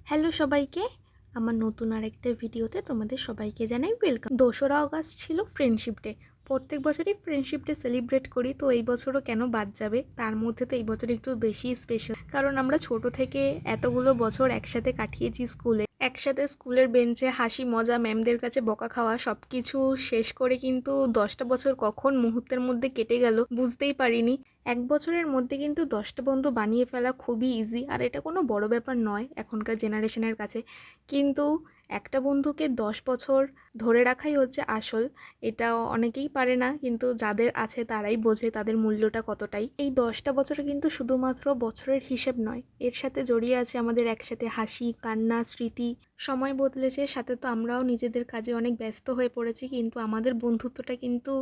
Hello সবাইকে, আমার নতুন আরেকটা ভিডিওতে তোমাদের সবাইকে জানাই ওয়েলকাম। 2রা অগাস্ট ছিল ফ্রেন্ডশিপ ডে। প্রত্যেক বছরই ফ্রেন্ডশিপ ডে সেলিব্রেট করি, তো এই বছরও কেন বাদ যাবে। তার মধ্যে তো এই বছর একটু বেশি স্পেশাল, কারণ আমরা ছোট থেকে এতগুলো বছর একসাথে কাটিয়েছি স্কুলে। একসাথে স্কুলের বেঞ্চে হাসি মজা, ম্যামদের কাছে বকা খাওয়া, সব কিছু শেষ করে কিন্তু 10টা বছর কখন মুহূর্তের মধ্যে কেটে গেল বুঝতেই পারিনি। 1 বছরের মধ্যে কিন্তু 10টা বন্ধু বানিয়ে ফেলা খুবই ইজি, আর এটা কোনো বড় ব্যাপার নয় এখনকার জেনারেশনের কাছে। কিন্তু একটা বন্ধুকে 10 বছর ধরে রাখাই হচ্ছে আসল। এটা অনেকেই পারে না, কিন্তু যাদের আছে তারাই বোঝে তাদের মূল্যটা কতটাই। এই 10টা বছরে কিন্তু শুধুমাত্র বছরের হিসেব নয়, এর সাথে জড়িয়ে আছে আমাদের একসাথে হাসি কান্না স্মৃতি। সময় বদলেছে, সাথে তো আমরাও নিজেদের কাজে অনেক ব্যস্ত হয়ে পড়েছি, কিন্তু আমাদের বন্ধুত্বটা কিন্তু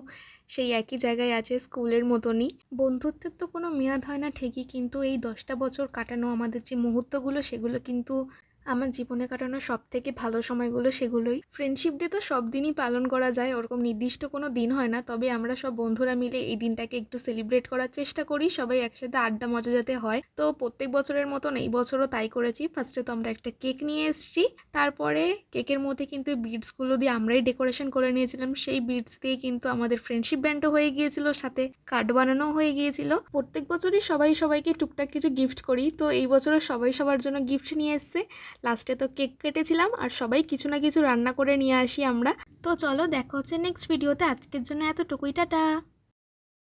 সেই একই জায়গায় আছে, স্কুলের মতনই। বন্ধুত্বের তো কোনো মেয়াদ হয় না ঠিকই, কিন্তু এই 10টা বছর কাটানো আমাদের যে মুহূর্তগুলো, সেগুলো কিন্তু আমার জীবনে কাটানো সব থেকে ভালো সময়গুলো সেগুলোই। ফ্রেন্ডশিপ ডে তো সব দিনই পালন করা যায়, ওরকম নির্দিষ্ট কোনো দিন হয় না, তবে আমরা সব বন্ধুরা মিলে এই দিনটাকে একটু সেলিব্রেট করার চেষ্টা করি, সবাই একসাথে আড্ডা মজা যাতে হয়। তো প্রত্যেক বছরের মতন এই বছরও তাই করেছি। ফার্স্টে তো আমরা একটা কেক নিয়ে এসেছি, তারপরে কেকের মধ্যে কিন্তু বিডসগুলো দিয়ে আমরাই ডেকোরেশন করে নিয়েছিলাম। সেই বিডস দিয়ে কিন্তু আমাদের ফ্রেন্ডশিপ ব্যান্ডও হয়ে গিয়েছিল, সাথে কার্ড বানানোও হয়ে গিয়েছিল। প্রত্যেক বছরই সবাই সবাইকে টুকটাক কিছু গিফট করি, তো এই বছরও সবাই সবার জন্য গিফট নিয়ে এসছে। লাস্টে তো কেক কেটেছিলাম, আর সবাই কিছু না কিছু রান্না করে নিয়ে আসি আমরা। তো চলো দেখা হচ্ছে নেক্সট ভিডিওতে, আজকের জন্য এতটুকুই, টাটা।